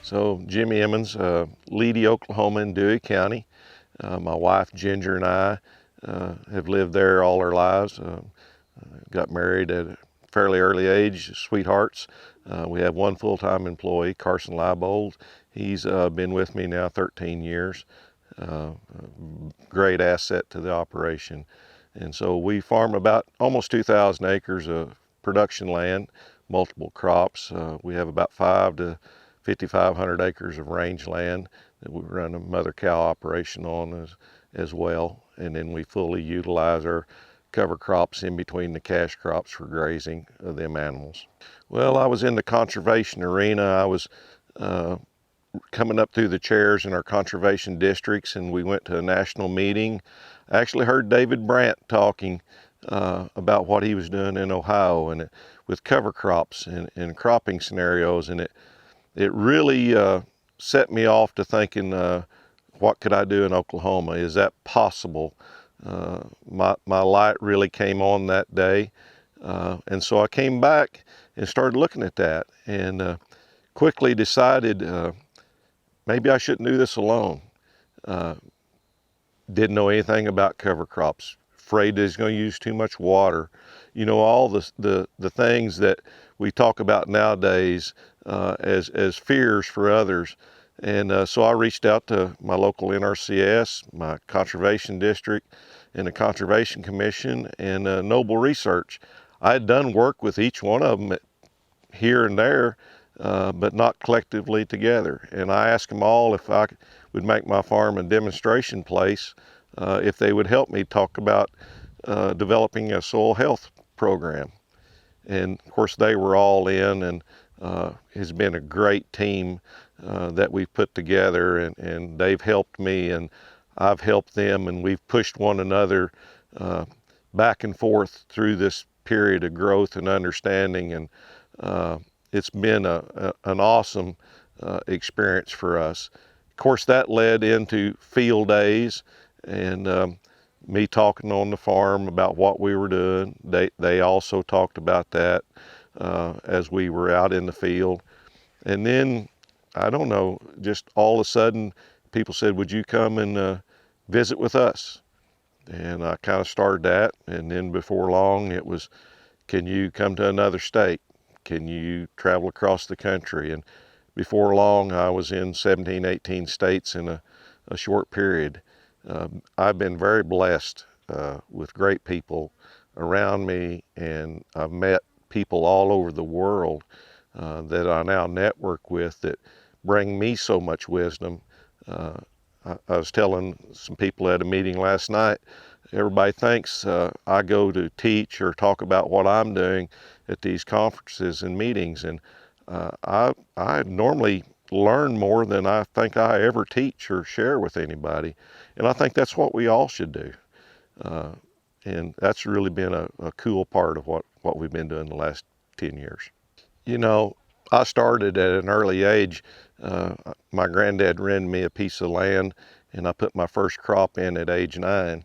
So Jimmy Emmons, Leedy, Oklahoma in Dewey County. My wife Ginger and I have lived there all our lives. Got married at a fairly early age, sweethearts. We have one full-time employee, Carson Leibold. He's been with me now 13 years. Great asset to the operation. And so we farm about almost 2,000 acres of production land, multiple crops. We have about 5,500 acres of range land that we run a mother cow operation on as well. And then we fully utilize our cover crops in between the cash crops for grazing of them animals. Well, I was in the conservation arena. I was coming up through the chairs in our conservation districts, and we went to a national meeting. I actually heard David Brandt talking about what he was doing in Ohio and with cover crops and cropping scenarios, and it really set me off to thinking, what could I do in Oklahoma? Is that possible? My light really came on that day, and so I came back and started looking at that, and quickly decided maybe I shouldn't do this alone. Didn't know anything about cover crops. Afraid that it's going to use too much water. You know, all the things that we talk about nowadays as fears for others. And so I reached out to my local NRCS, my conservation district, and the Conservation Commission, and Noble Research. I had done work with each one of them here and there, but not collectively together. And I asked them all if I would make my farm a demonstration place, if they would help me talk about developing a soil health program. And of course they were all in, and has been a great team that we've put together, and they've helped me and I've helped them, and we've pushed one another back and forth through this period of growth and understanding, and it's been an awesome experience for us. Of course, that led into field days and me talking on the farm about what we were doing. They also talked about that as we were out in the field. And then, I don't know, just all of a sudden, people said, would you come and visit with us? And I kind of started that, and then before long it was, can you come to another state? Can you travel across the country? And before long I was in 17, 18 states in a short period. I've been very blessed with great people around me, and I've met people all over the world that I now network with that bring me so much wisdom. I was telling some people at a meeting last night, everybody thinks I go to teach or talk about what I'm doing at these conferences and meetings, and I normally learn more than I think I ever teach or share with anybody, and I think that's what we all should do. And that's really been a cool part of what we've been doing the last 10 years. You know, I started at an early age. My granddad rented me a piece of land, and I put my first crop in at age 9.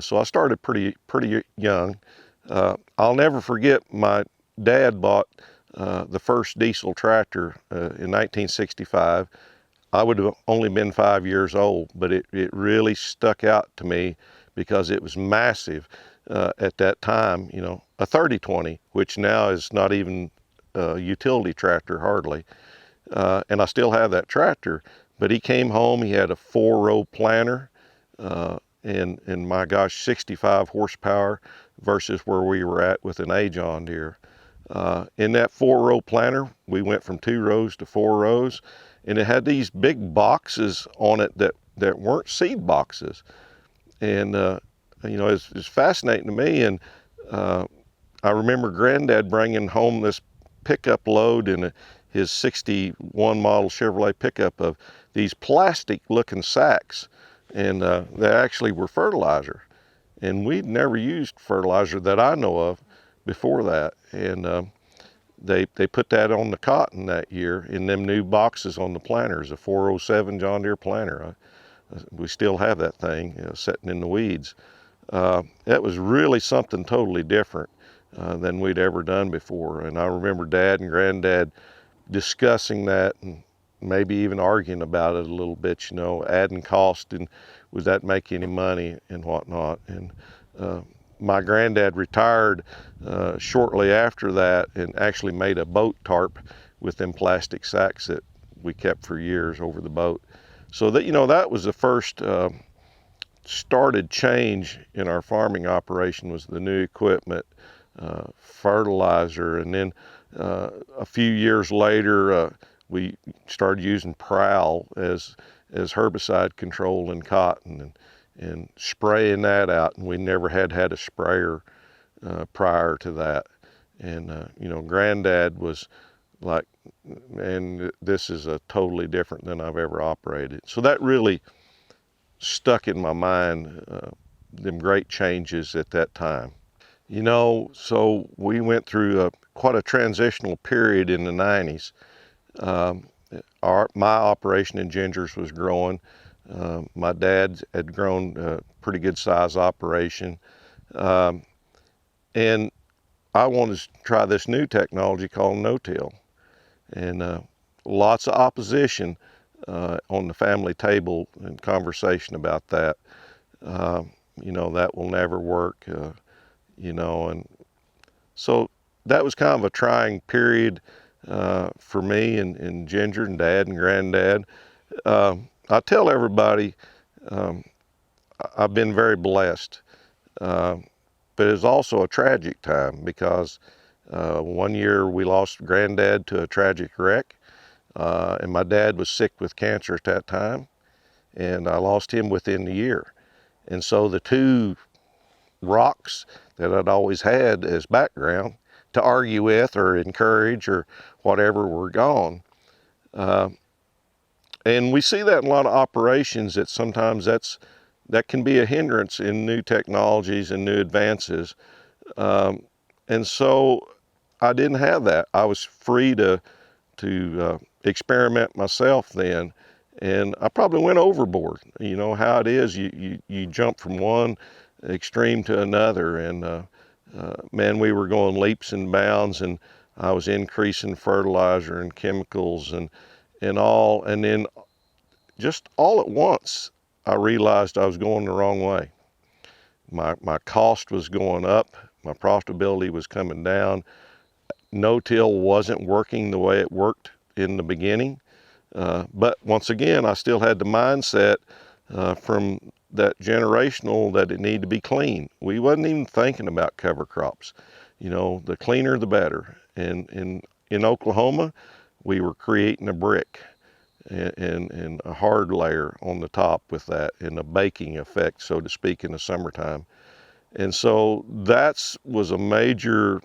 So I started pretty young. I'll never forget, my dad bought the first diesel tractor in 1965. I would have only been 5 years old, but it really stuck out to me because it was massive at that time. You know, a 3020, which now is not even a utility tractor hardly. And I still have that tractor, but he came home, he had a 4-row planter, and my gosh, 65 horsepower versus where we were at with an A John Deere. In that 4-row planter, we went from 2 rows to 4 rows, and it had these big boxes on it that weren't seed boxes. And you know, it's fascinating to me. And I remember Granddad bringing home this pickup load in his 61 model Chevrolet pickup of these plastic looking sacks, and they actually were fertilizer, and we'd never used fertilizer that I know of before that. And they put that on the cotton that year in them new boxes on the planters, a 407 John Deere planter. We still have that thing, you know, sitting in the weeds. That was really something totally different than we'd ever done before. And I remember Dad and Granddad discussing that, and maybe even arguing about it a little bit, adding cost and would that make any money and whatnot. And my granddad retired shortly after that and actually made a boat tarp with them plastic sacks that we kept for years over the boat. So that, that was the first started change in our farming operation, was the new equipment, fertilizer, and then a few years later we started using Prowl as herbicide control in cotton, and spraying that out, and we never had a sprayer prior to that. And Granddad was like, man, this is a totally different than I've ever operated. So that really stuck in my mind, them great changes at that time. So we went through quite a transitional period in the 90s. My operation in gingers was growing. My dad had grown a pretty good size operation. And I wanted to try this new technology called no-till. And lots of opposition on the family table and conversation about that. That will never work, and so that was kind of a trying period for me and Ginger and Dad and Granddad. I tell everybody I've been very blessed, but it's also a tragic time because one year we lost Granddad to a tragic wreck, and my dad was sick with cancer at that time, and I lost him within the year. And so the two rocks that I'd always had as background to argue with or encourage or whatever were gone. And we see that in a lot of operations, that sometimes that can be a hindrance in new technologies and new advances. And so I didn't have that. I was free to experiment myself then, and I probably went overboard. You know how it is, you jump from one extreme to another, and man, we were going leaps and bounds, and I was increasing fertilizer and chemicals and all, and then just all at once I realized I was going the wrong way. My cost was going up, my profitability was coming down. No-till wasn't working the way it worked in the beginning, but once again I still had the mindset from that generational that it needed to be clean. We wasn't even thinking about cover crops. The cleaner the better. And in Oklahoma, we were creating a brick and a hard layer on the top with that, and a baking effect, so to speak, in the summertime. And so that was a major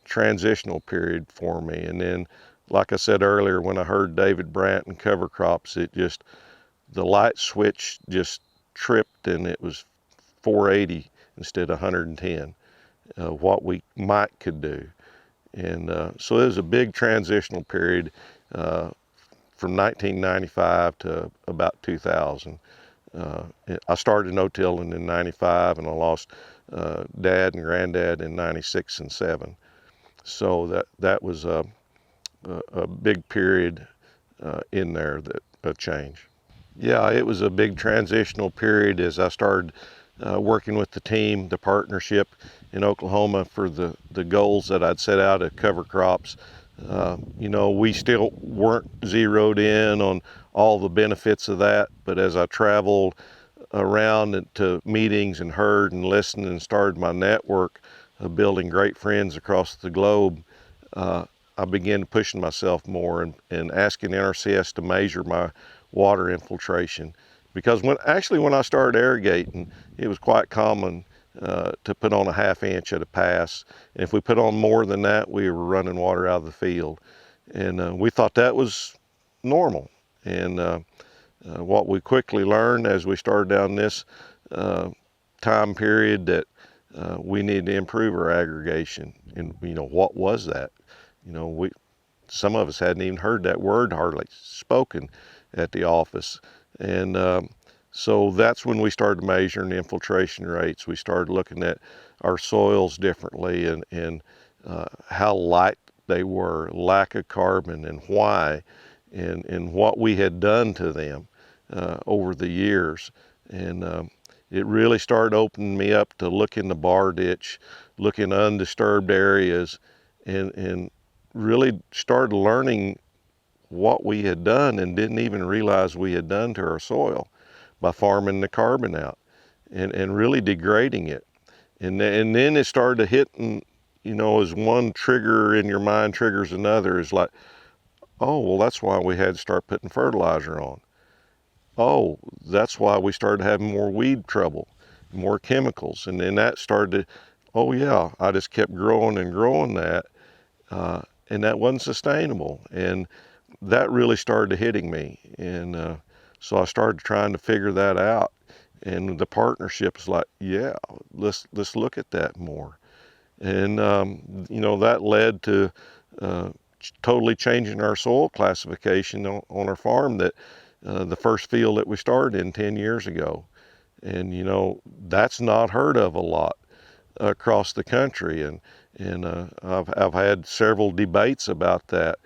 transitional period for me. And then, like I said earlier, when I heard David Brandt and cover crops, the light switch just tripped, and it was 480 instead of 110, what we could do. And so it was a big transitional period from 1995 to about 2000. I started no-tilling in 95, and I lost Dad and Granddad in 96 and 7. So that was a big period in there, that a change. Yeah, it was a big transitional period as I started working with the team, the partnership in Oklahoma for the goals that I'd set out at cover crops. We still weren't zeroed in on all the benefits of that, but as I traveled around to meetings and heard and listened and started my network of building great friends across the globe, I began pushing myself more and asking NRCS to measure my water infiltration. Because when I started irrigating, it was quite common to put on a 1/2 inch at a pass. And if we put on more than that, we were running water out of the field. And we thought that was normal. And what we quickly learned as we started down this time period, that we needed to improve our aggregation. And what was that? Some of us hadn't even heard that word hardly spoken at the office. And so that's when we started measuring the infiltration rates. We started looking at our soils differently, and how light they were, lack of carbon, and why. and what we had done to them over the years. And it really started opening me up to look in the bar ditch, look in undisturbed areas, and really started learning what we had done and didn't even realize we had done to our soil by farming the carbon out and really degrading it. And then it started hitting, as one trigger in your mind triggers another, is like, oh, well, that's why we had to start putting fertilizer on. Oh, that's why we started having more weed trouble, more chemicals. And then that started to, oh yeah, I just kept growing and growing that. And that wasn't sustainable. And that really started hitting me. And so I started trying to figure that out. And the partnership is like, yeah, let's look at that more. And that led to totally changing our soil classification on our farm. That the first field that we started in 10 years ago, and that's not heard of a lot across the country. And I've had several debates about that.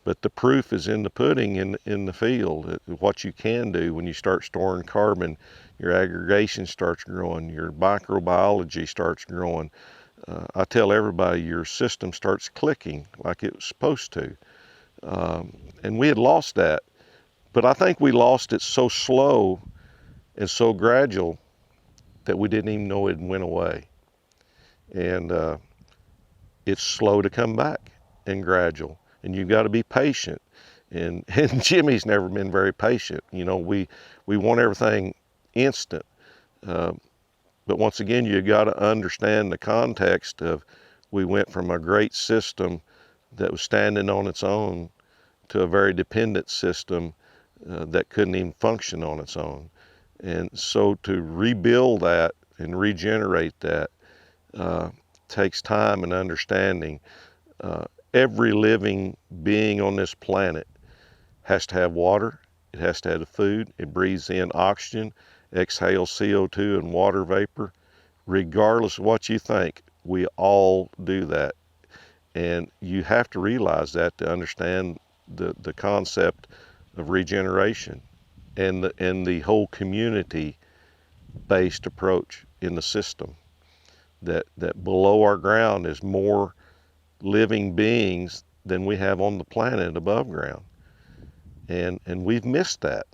But the proof is in the pudding in the field. What you can do when you start storing carbon, your aggregation starts growing, your microbiology starts growing. I tell everybody your system starts clicking like it was supposed to. And we had lost that, but I think we lost it so slow and so gradual that we didn't even know it went away. And it's slow to come back and gradual. And you've got to be patient. And Jimmy's never been very patient. We want everything instant. But once again, you got to understand the context of, we went from a great system that was standing on its own to a very dependent system that couldn't even function on its own. And so to rebuild that and regenerate that takes time and understanding. Every living being on this planet has to have water, it has to have food, it breathes in oxygen, exhales CO2 and water vapor. Regardless of what you think, we all do that. And you have to realize that to understand the concept of regeneration and the whole community-based approach in the system. That below our ground is more living beings than we have on the planet above ground. And we've missed that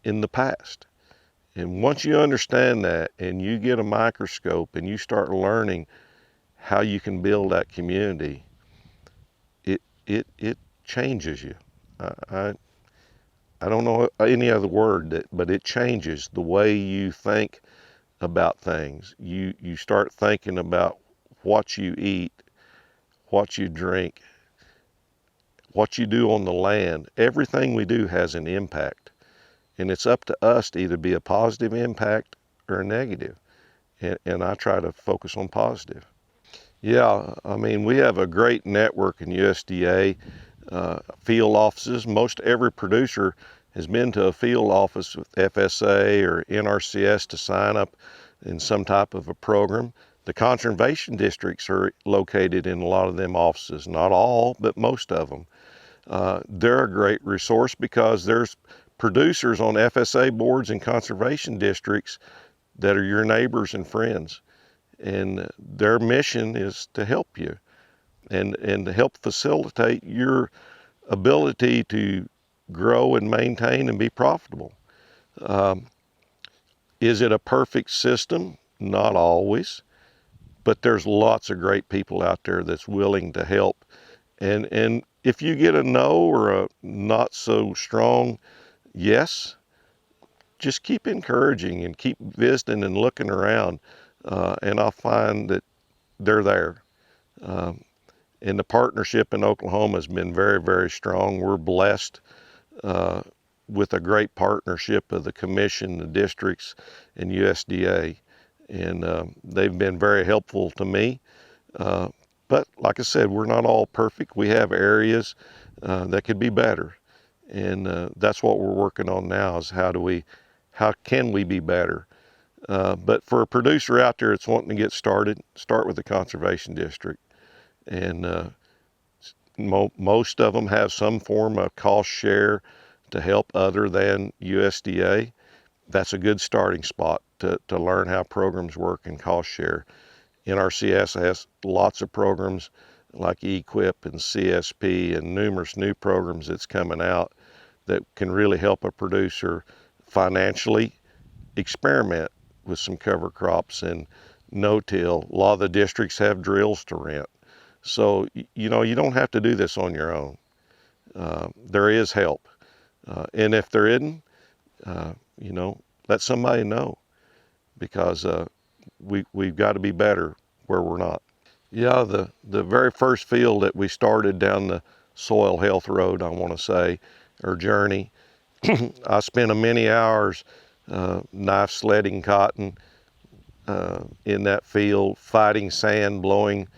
in the past. And once you understand that and you get a microscope and you start learning how you can build that community, it changes you. I don't know any other word, but it changes the way you think about things. You start thinking about what you eat, what you drink, what you do on the land. Everything we do has an impact. And it's up to us to either be a positive impact or a negative. And I try to focus on positive. Yeah, I mean, we have a great network in USDA field offices. Most every producer has been to a field office with FSA or NRCS to sign up in some type of a program. The conservation districts are located in a lot of them offices, not all, but most of them. They're a great resource because there's producers on FSA boards and conservation districts that are your neighbors and friends. And their mission is to help you and to help facilitate your ability to grow and maintain and be profitable. Is it a perfect system? Not always, but there's lots of great people out there that's willing to help. And if you get a no or a not so strong yes, just keep encouraging and keep visiting and looking around, and I'll find that they're there. And the partnership in Oklahoma has been very, very strong. We're blessed with a great partnership of the commission, the districts, and USDA. And they've been very helpful to me. But like I said, we're not all perfect. We have areas that could be better. And that's what we're working on now, is how can we be better? But for a producer out there that's wanting to get started, start with the conservation district and Most of them have some form of cost share to help other than USDA. That's a good starting spot to learn how programs work and cost share. NRCS has lots of programs like EQIP and CSP and numerous new programs that's coming out that can really help a producer financially experiment with some cover crops and no-till. A lot of the districts have drills to rent. So, you know, you don't have to do this on your own. There is help. And if there isn't, you know, let somebody know, because we've got to be better where we're not. Yeah, the very first field that we started down the soil health road, I want to say, or journey, I spent many hours knife sledding cotton in that field, fighting sand blowing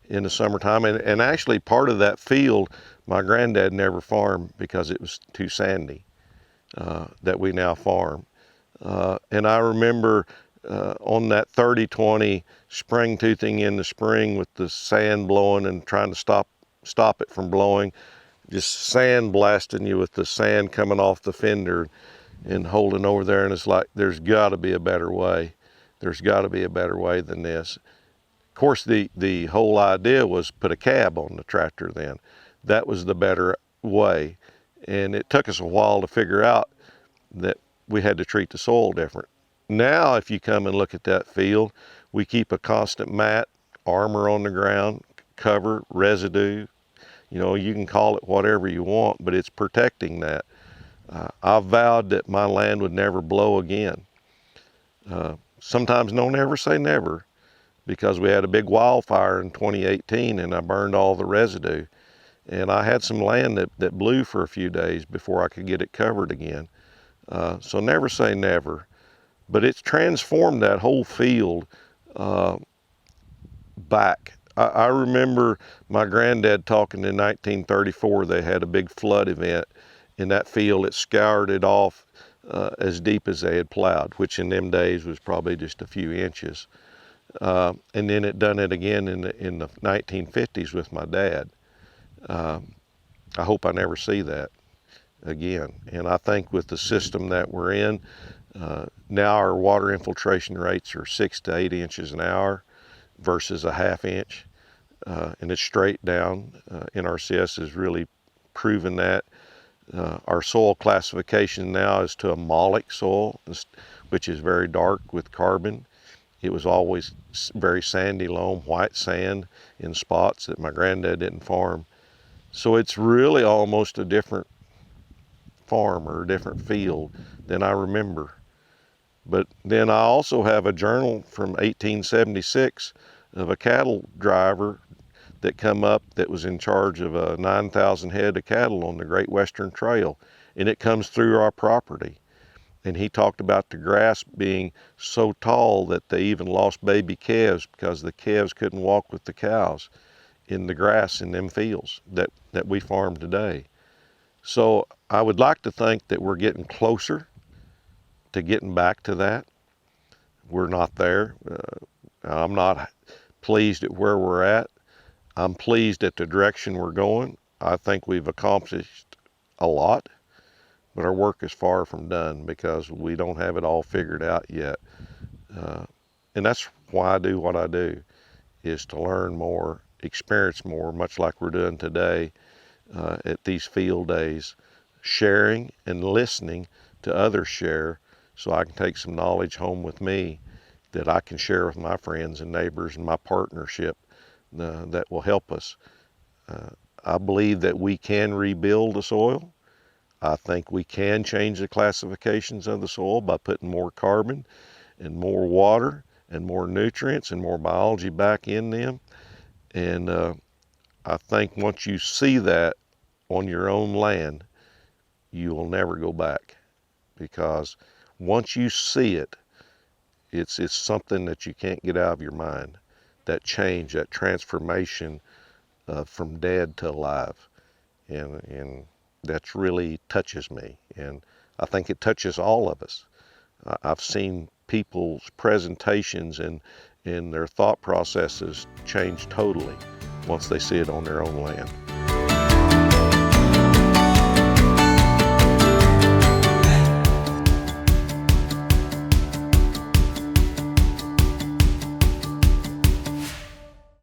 in the summertime. And actually part of that field, my granddad never farmed because it was too sandy, that we now farm. And I remember on that 30-20 spring toothing in the spring with the sand blowing and trying to stop it from blowing, just sand blasting you with the sand coming off the fender and holding over there. And it's like, there's got to be a better way. There's got to be a better way than this. Of course, the whole idea was put a cab on the tractor then. That was the better way. And it took us a while to figure out that we had to treat the soil different. Now, if you come and look at that field, we keep a constant mat, armor on the ground, cover, residue. You know, you can call it whatever you want, but it's protecting that. I vowed that my land would never blow again. Sometimes don't ever say never, because we had a big wildfire in 2018 and I burned all the residue. And I had some land that blew for a few days before I could get it covered again. So never say never. But it's transformed that whole field back. I remember my granddad talking in 1934, they had a big flood event in that field. It scoured it off as deep as they had plowed, which in them days was probably just a few inches. And then it done it again in the 1950s with my dad. I hope I never see that again. And I think with the system that we're in, now our water infiltration rates are 6 to 8 inches an hour versus a half inch, and it's straight down. NRCS has really proven that. Our soil classification now is to a molic soil, which is very dark with carbon. It was always very sandy loam, white sand in spots that my granddad didn't farm. So it's really almost a different farm or a different field than I remember. But then I also have a journal from 1876 of a cattle driver that come up that was in charge of 9,000 head of cattle on the Great Western Trail, and it comes through our property. And he talked about the grass being so tall that they even lost baby calves because the calves couldn't walk with the cows in the grass in them fields that we farm today. So I would like to think that we're getting closer to getting back to that. We're not there. I'm not pleased at where we're at. I'm pleased at the direction we're going. I think we've accomplished a lot, but our work is far from done because we don't have it all figured out yet. And that's why I do what I do, is to learn more, experience more, much like we're doing today at these field days, sharing and listening to others share, so I can take some knowledge home with me that I can share with my friends and neighbors and my partnership that will help us. I believe that we can rebuild the soil. I think we can change the classifications of the soil by putting more carbon and more water and more nutrients and more biology back in them. And I think once you see that on your own land, you will never go back, because once you see it, it's something that you can't get out of your mind. That change, that transformation from dead to alive, and that's really touches me, and I think it touches all of us. I've seen people's presentations and their thought processes change totally once they see it on their own land.